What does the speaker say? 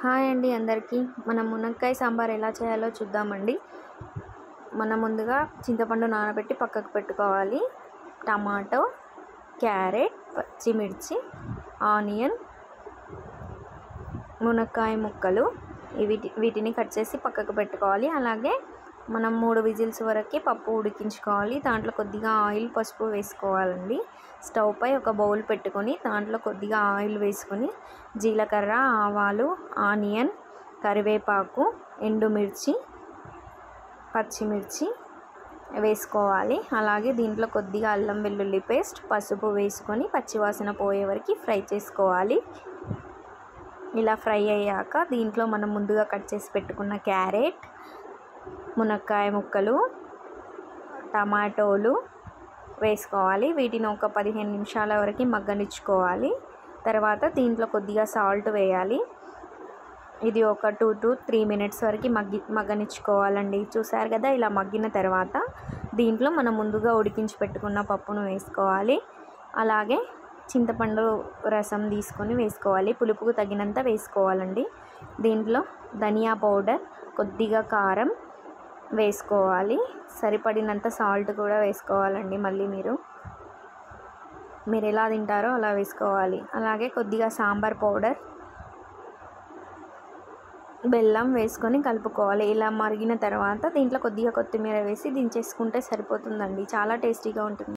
Hi అండి అందరికీ. మనం మునక్కాయ సాంబార్ ఎలా చేయాలో చూద్దామండి. మనం ముందుగా చింతపండు నానబెట్టి పక్కకు పెట్టుకోవాలి. టమాటో, క్యారెట్, పచ్చిమిర్చి, ఆనియన్, మునక్కాయ ముక్కలు వీటిని కట్ చేసి పక్కకు పెట్టుకోవాలి. అలాగే మనం 3 విజిల్స్ వరకు పప్పు ఉడికించుకోవాలి. దాంట్లో కొద్దిగా ఆయిల్, పసుపు వేసుకోవాలండి. స్టవ్ పై ఒక బౌల్ పెట్టుకొని దాంట్లో కొద్దిగా ఆయిల్ వేసుకొని జీలకర్ర, ఆవాలు, ఆనియన్, కరివేపాకు, ఎండుమిర్చి, పచ్చిమిర్చి వేసుకోవాలి. అలాగే దీంట్లో కొద్దిగా అల్లం వెల్లుల్లి పేస్ట్, పసుపు వేసుకొని పచ్చివాసన పోయే వరకు ఫ్రై చేసుకోవాలి. ఇలా ఫ్రై అయ్యాక దీంట్లో మనం ముందుగా కట్ చేసి పెట్టుకున్న క్యారెట్, మునక్కాయ ముక్కలు, టమాటోలు వేసుకోవాలి. వీటిని ఒక 15 నిమిషాల వరకు మగ్గనిచ్చుకోవాలి. తర్వాత దీంట్లో కొద్దిగా సాల్ట్ వేయాలి. ఇది ఒక 2 to 3 మినిట్స్ వరకు మగ్గనిచ్చుకోవాలండి. చూసారు కదా, ఇలా మగ్గిన తర్వాత దీంట్లో మనం ముందుగా ఉడికించి పెట్టుకున్న పప్పును వేసుకోవాలి. అలాగే చింతపండు రసం తీసుకొని వేసుకోవాలి. పులుపుకు తగినంత వేసుకోవాలండి. దీంట్లో ధనియా పౌడర్, కొద్దిగా కారం వేసుకోవాలి. సరిపడినంత సాల్ట్ కూడా వేసుకోవాలండి. మళ్ళీ మీరు ఎలా తింటారో అలా వేసుకోవాలి. అలాగే కొద్దిగా సాంబార్ పౌడర్, బెల్లం వేసుకొని కలుపుకోవాలి. ఇలా మరిగిన తర్వాత దీంట్లో కొద్దిగా కొత్తిమీర వేసి దించేసుకుంటే సరిపోతుందండి. చాలా టేస్టీగా ఉంటుంది.